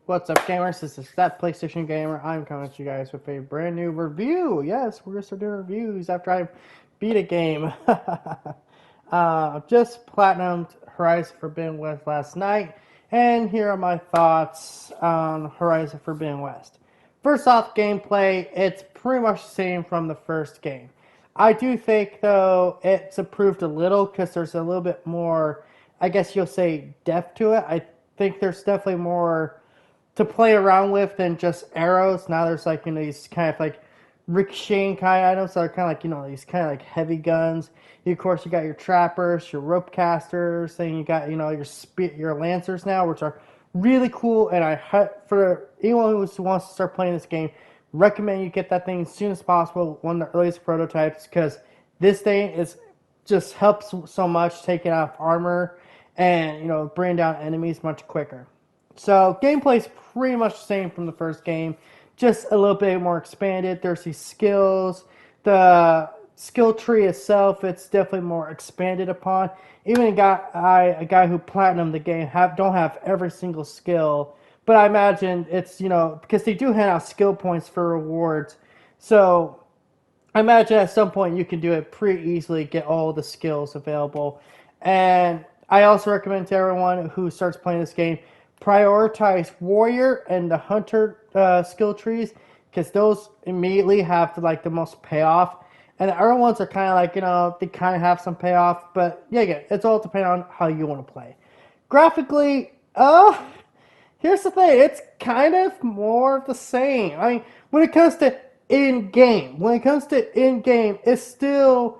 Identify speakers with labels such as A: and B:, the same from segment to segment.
A: What's up, gamers? This is That PlayStation Gamer. I'm coming to you guys with a brand new review. Yes, we're going to start doing reviews after I beat a game. Just platinumed Horizon Forbidden West last night, and here are my thoughts on Horizon Forbidden West. First off, gameplay, it's pretty much the same from the first game. I do think, though, it's improved a little because there's a little bit more, I guess you'll say, depth to it. I think there's definitely more to play around with than just arrows. Now there's like these kind of like ricocheting kind of items that are kind of like these kind of like heavy guns. Of course, you got your trappers, your rope casters, then you got your lancers now, which are really cool. And for anyone who wants to start playing this game, recommend you get that thing as soon as possible, one of the earliest prototypes, because this thing is just helps so much taking off armor and bringing down enemies much quicker. So gameplay is pretty much the same from the first game, just a little bit more expanded. There's these skills, the skill tree itself. It's definitely more expanded upon. Even a guy who platinumed the game don't have every single skill, but I imagine it's because they do hand out skill points for rewards. So I imagine at some point you can do it pretty easily, get all the skills available. And I also recommend to everyone who starts playing this game, prioritize warrior and the hunter skill trees, because those immediately have the most payoff. And the other ones are kind of they kind of have some payoff, but yeah, it's all depending on how you want to play. Graphically, here's the thing, it's kind of more of the same. I mean, when it comes to in-game, it's still,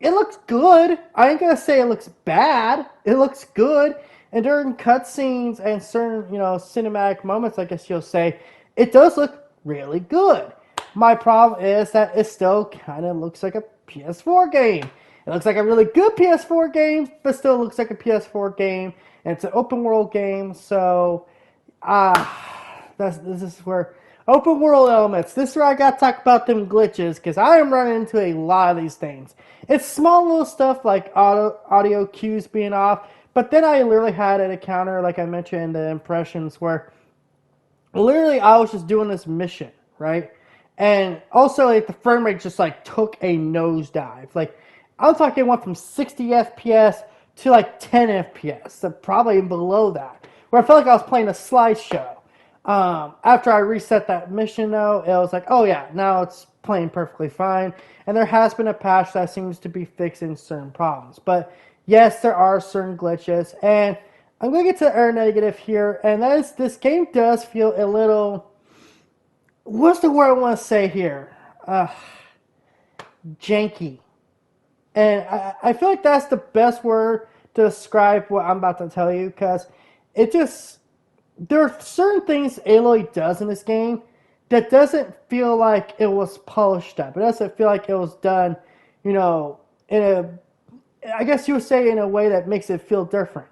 A: it looks good. I ain't gonna say it looks bad. It looks good. And during cutscenes and certain, cinematic moments, I guess you'll say, it does look really good. My problem is that it still kind of looks like a PS4 game. It looks like a really good PS4 game, but still looks like a PS4 game. And it's an open world game, so this is where open world elements. This is where I got to talk about them glitches, because I am running into a lot of these things. It's small little stuff like audio cues being off, but then I literally had an encounter, like I mentioned in the impressions, where literally I was just doing this mission, right? And also the frame rate just took a nosedive. I'm talking, it went from 60 FPS to 10 FPS, so probably below that, where I felt like I was playing a slideshow. After I reset that mission, though, it was oh yeah, now it's playing perfectly fine. And there has been a patch that seems to be fixing certain problems. But yes, there are certain glitches, and I'm going to get to the error negative here, and that is this game does feel a little, what's the word I want to say here? Janky. And I feel like that's the best word to describe what I'm about to tell you, because it just, there are certain things Aloy does in this game that doesn't feel like it was polished up. It doesn't feel like it was done, in a, I guess you would say, in a way that makes it feel different.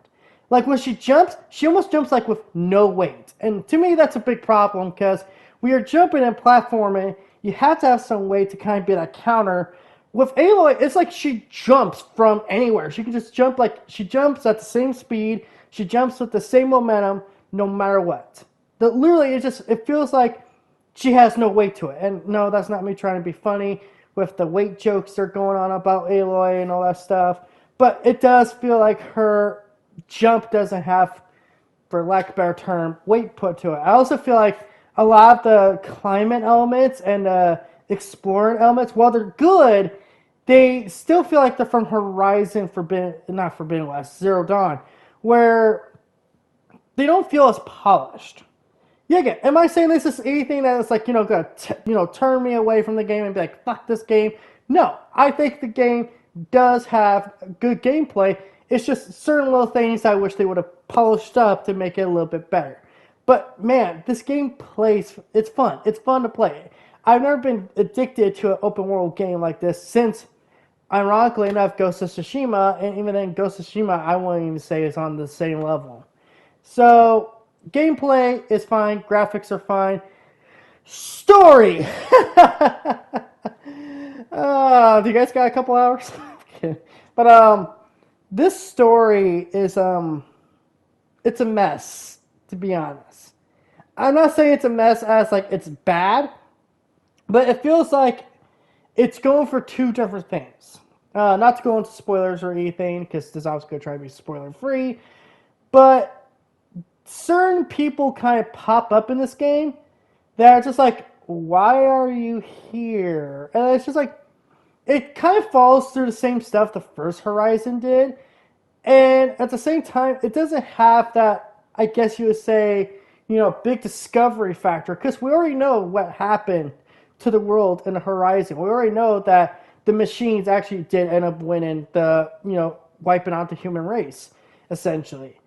A: Like when she jumps, she almost jumps with no weight. And to me, that's a big problem, because when you're jumping and platforming, you have to have some way to kind of be that counter. With Aloy, it's like she jumps from anywhere. She can just jump, she jumps at the same speed. She jumps with the same momentum, no matter what. Literally, it feels like she has no weight to it. And no, that's not me trying to be funny with the weight jokes they're going on about Aloy and all that stuff. But it does feel like her jump doesn't have, for lack of a better term, weight put to it. I also feel like a lot of the climate elements and the exploring elements, while they're good, they still feel like they're from Horizon not Forbidden West, Zero Dawn, where they don't feel as polished. Yeah, again, am I saying this is anything that is gonna turn me away from the game and be like, fuck this game? No, I think the game does have good gameplay. It's just certain little things I wish they would have polished up to make it a little bit better. But man, this game plays, it's fun. It's fun to play. I've never been addicted to an open world game like this since, ironically enough, Ghost of Tsushima, and even then Ghost of Tsushima I wouldn't even say is on the same level. So gameplay is fine, graphics are fine. Story! Do you guys got a couple hours? But this story is it's a mess, to be honest. I'm not saying it's a mess as like it's bad, but it feels like it's going for two different things. Not to go into spoilers or anything, because this obviously going to try to be spoiler free, but certain people kind of pop up in this game that are just like, why are you here? And it's just like, it kind of follows through the same stuff the first Horizon did, and at the same time, it doesn't have that, I guess you would say, big discovery factor, because we already know what happened to the world in the Horizon. We already know that the machines actually did end up winning the, wiping out the human race, essentially.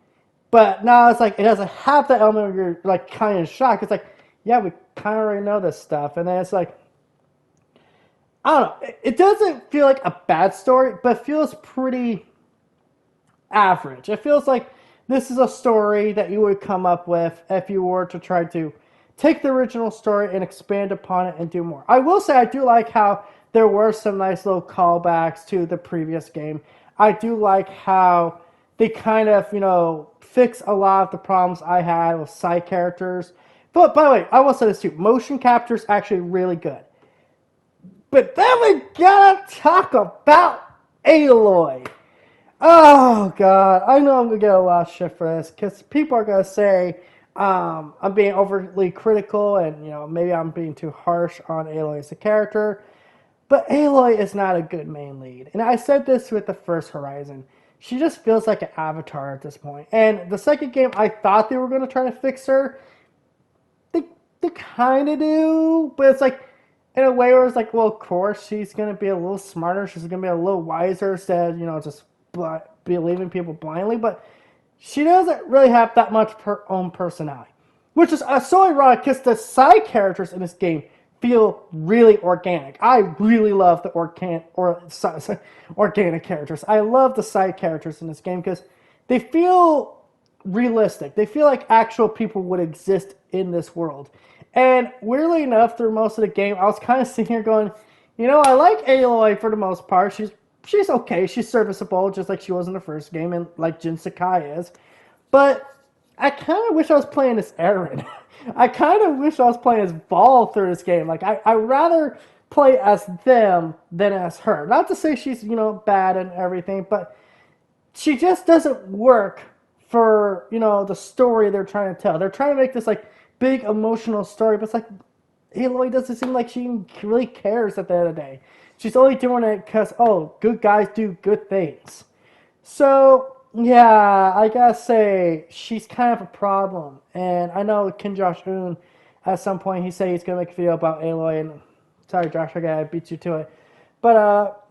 A: But now it's like, it doesn't have that element where you're like kind of shocked. It's like, yeah, we kind of already know this stuff. And then it's like, I don't know. It doesn't feel like a bad story, but it feels pretty average. It feels like this is a story that you would come up with if you were to try to take the original story and expand upon it and do more. I will say I do like how there were some nice little callbacks to the previous game. I do like how they kind of, fix a lot of the problems I had with side characters. But by the way, I will say this too. Motion capture is actually really good. But then we gotta talk about Aloy. Oh God, I know I'm gonna get a lot of shit for this because people are gonna say I'm being overly critical and maybe I'm being too harsh on Aloy as a character. But Aloy is not a good main lead, and I said this with the first Horizon. She just feels like an avatar at this point. And the second game, I thought they were gonna try to fix her. They they kind of do, but it's like in a way where it's like, well, of course she's gonna be a little smarter. She's gonna be a little wiser instead, just believing people blindly. But she doesn't really have that much own personality, which is so ironic because the side characters in this game feel really organic. I really love the organic characters. I love the side characters in this game because they feel realistic. They feel like actual people would exist in this world. And weirdly enough, through most of the game, I was kind of sitting here going, I like Aloy for the most part. She's okay. She's serviceable, just like she was in the first game, and like Jin Sakai is. But I kind of wish I was playing as Aaron. I kind of wish I was playing as Ball through this game. Like I rather play as them than as her. Not to say she's bad and everything, but she just doesn't work for the story they're trying to tell. They're trying to make this like big emotional story, but it's like Aloy doesn't seem like she really cares at the end of the day. She's only doing it because good guys do good things. So yeah, I gotta say she's kind of a problem, and I know Kim Josh Un at some point he said he's gonna make a video about Aloy, and sorry Josh, I gotta beat you to it. But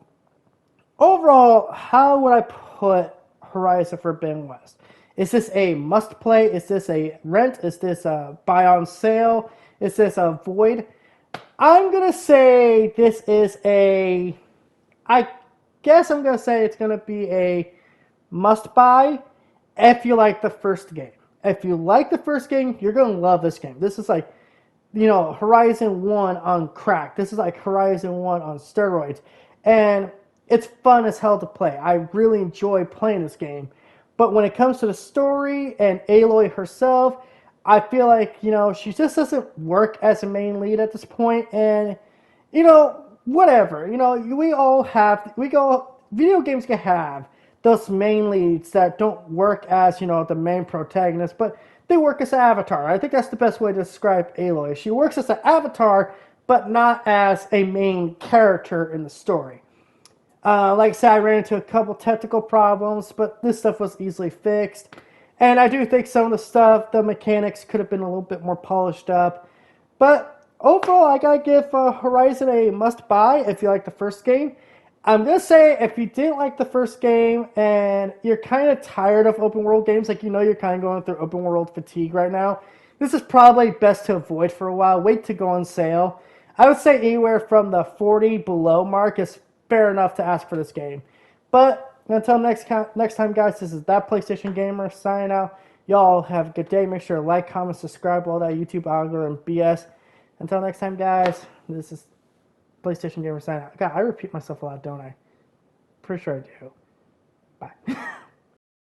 A: overall, how would I put Horizon Forbidden West? Is this a must play? Is this a rent? Is this a buy on sale? Is this a void? I'm gonna say this is a. I guess I'm gonna say it's gonna be a must buy if you like the first game. If you like the first game, you're gonna love this game. This is like, Horizon 1 on crack. This is like Horizon 1 on steroids. And it's fun as hell to play. I really enjoy playing this game. But when it comes to the story and Aloy herself, I feel like, she just doesn't work as a main lead at this point. And, whatever. Video games can have those main leads that don't work as, the main protagonist, but they work as an avatar. I think that's the best way to describe Aloy. She works as an avatar, but not as a main character in the story. Like I said, I ran into a couple technical problems, but this stuff was easily fixed. And I do think some of the stuff, the mechanics could have been a little bit more polished up. But overall, I gotta give Horizon a must buy if you like the first game. I'm gonna say if you didn't like the first game and you're kind of tired of open world games, like you're kind of going through open world fatigue right now, this is probably best to avoid for a while. Wait to go on sale. I would say anywhere from the 40 below mark is fair enough to ask for this game. But until next time, guys, this is That PlayStation Gamer signing out. Y'all have a good day. Make sure to like, comment, subscribe, all that YouTube algorithm BS. Until next time, guys, this is PlayStation Gamer signing out. God, I repeat myself a lot, don't I? Pretty sure I do.